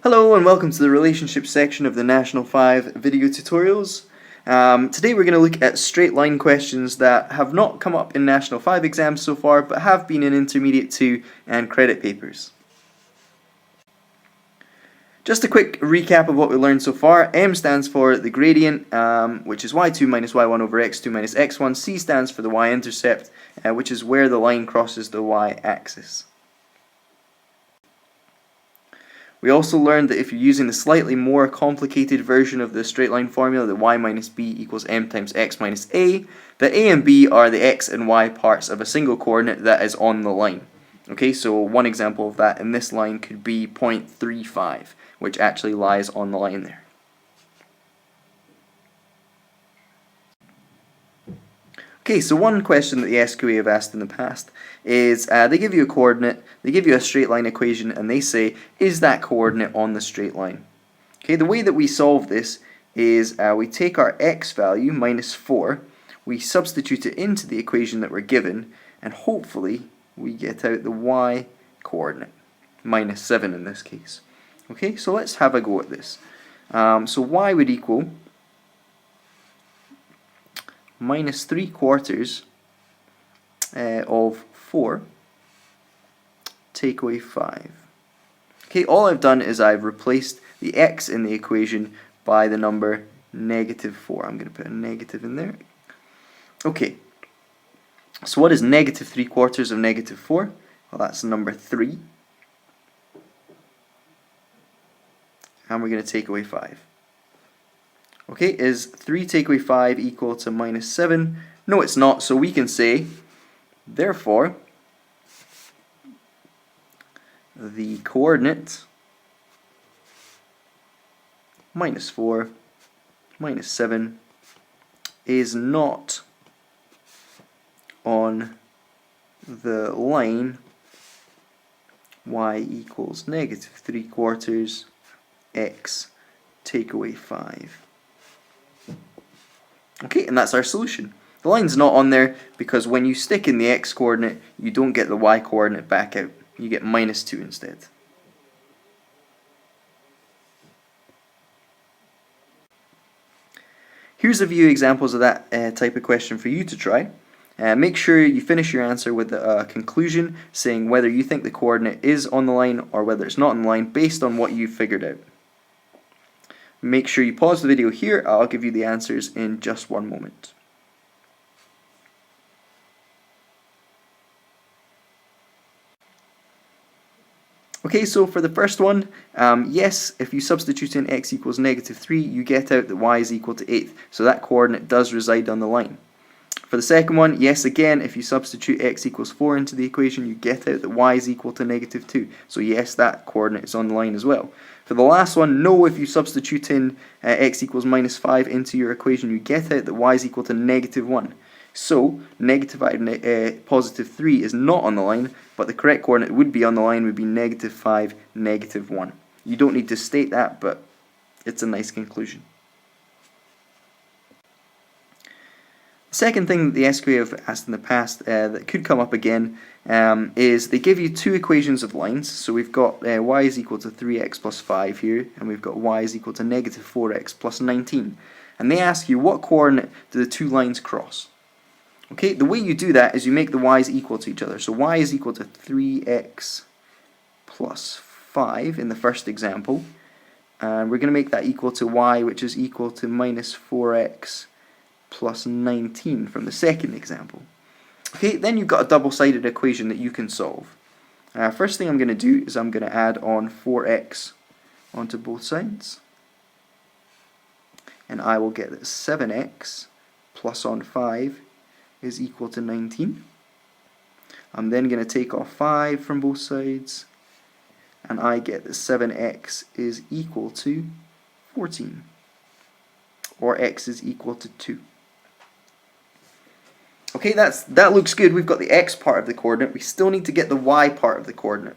Hello and welcome to the relationship section of the National 5 video tutorials. Today we're going to look at straight line questions that have not come up in National 5 exams so far but have been in Intermediate 2 and credit papers. Just a quick recap of what we learned so far. M stands for the gradient, which is y2 minus y1 over x2 minus x1. C stands for the y-intercept, which is where the line crosses the y-axis. We also learned that if you're using the slightly more complicated version of the straight line formula, that y minus b equals m times x minus a, that a and b are the x and y parts of a single coordinate that is on the line. Okay, so one example of that in this line could be 0.35, which actually lies on the line there. Okay, so one question that the SQA have asked in the past is they give you a coordinate, they give you a straight line equation, and they say, is that coordinate on the straight line? Okay, the way that we solve this is we take our x value, minus 4, we substitute it into the equation that we're given, and hopefully we get out the y coordinate, minus 7 in this case. Okay, so let's have a go at this. So y would equal minus 3/4 of 4, take away 5. Okay, all I've done is I've replaced the x in the equation by the number negative 4. I'm going to put a negative in there. Okay, so what is negative 3/4 of negative 4? Well, that's number 3. And we're going to take away 5. Okay, is 3 take away 5 equal to minus 7? No, it's not, so we can say, therefore, the coordinate minus 4 minus 7 is not on the line y equals negative 3/4 x take away 5. Okay, and that's our solution. The line's not on there because when you stick in the x coordinate, you don't get the y coordinate back out. You get minus 2 instead. Here's a few examples of that type of question for you to try. Make sure you finish your answer with a conclusion saying whether you think the coordinate is on the line or whether it's not on the line based on what you've figured out. Make sure you pause the video here. I'll give you the answers in just one moment. Okay, so for the first one, yes, if you substitute in x equals negative 3, you get out that y is equal to 8. So that coordinate does reside on the line. For the second one, yes, again, if you substitute x equals 4 into the equation, you get out that y is equal to negative 2. So yes, that coordinate is on the line as well. For the last one, no, if you substitute in x equals minus 5 into your equation, you get out that y is equal to negative 1. So, negative 5, positive 3 is not on the line, but the correct coordinate would be on the line would be negative 5, negative 1. You don't need to state that, but it's a nice conclusion. The second thing that the SQA have asked in the past that could come up again is they give you two equations of lines. So we've got y is equal to 3x plus 5 here, and we've got y is equal to negative 4x plus 19. And they ask you what coordinate do the two lines cross. Okay, the way you do that is you make the y's equal to each other. So y is equal to 3x plus 5 in the first example. And we're going to make that equal to y, which is equal to minus 4x plus 19 from the second example. Okay, then you've got a double-sided equation that you can solve. First thing I'm going to do is I'm going to add on 4x onto both sides. And I will get that 7x plus on 5 is equal to 19. I'm then going to take off 5 from both sides, and I get that 7x is equal to 14, or x is equal to 2. Okay, that looks good. We've got the x part of the coordinate. We still need to get the y part of the coordinate.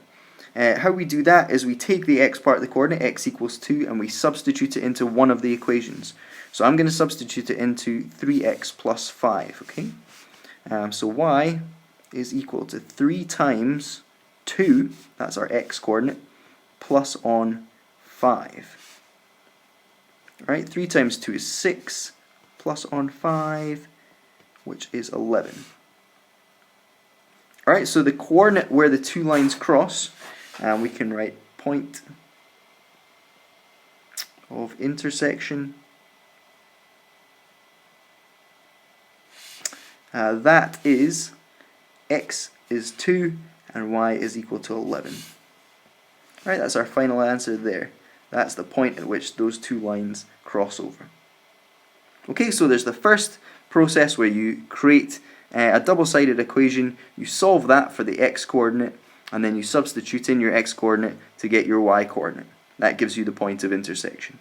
How we do that is we take the x part of the coordinate, x equals 2, and we substitute it into one of the equations. So I'm going to substitute it into 3x plus 5, okay? So y is equal to 3 times 2, that's our x coordinate, plus on 5. Right, 3 times 2 is 6, plus on 5, which is 11. Alright, so the coordinate where the two lines cross, we can write point of intersection. That is x is 2 and y is equal to 11. Right, that's our final answer there. That's the point at which those two lines cross over. Okay, so there's the first process where you create a double-sided equation, you solve that for the x-coordinate, and then you substitute in your x-coordinate to get your y-coordinate. That gives you the point of intersection.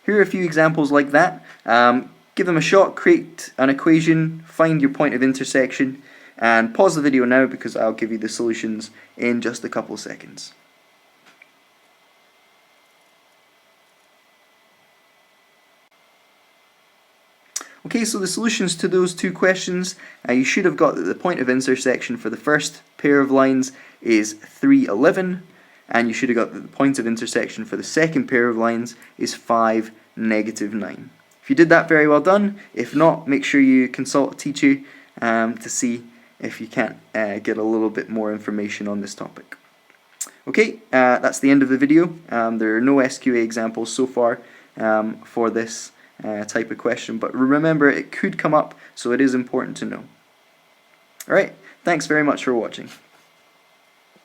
Here are a few examples like that. Give them a shot, create an equation, find your point of intersection, and pause the video now because I'll give you the solutions in just a couple of seconds. Okay, so the solutions to those two questions, you should have got that the point of intersection for the first pair of lines is 3, 11, and you should have got that the point of intersection for the second pair of lines is 5, negative 9. If you did that, very well done. If not, make sure you consult a teacher to see if you can't get a little bit more information on this topic. Okay, that's the end of the video. There are no SQA examples so far for this type of question, but remember it could come up, so it is important to know. Alright, thanks very much for watching.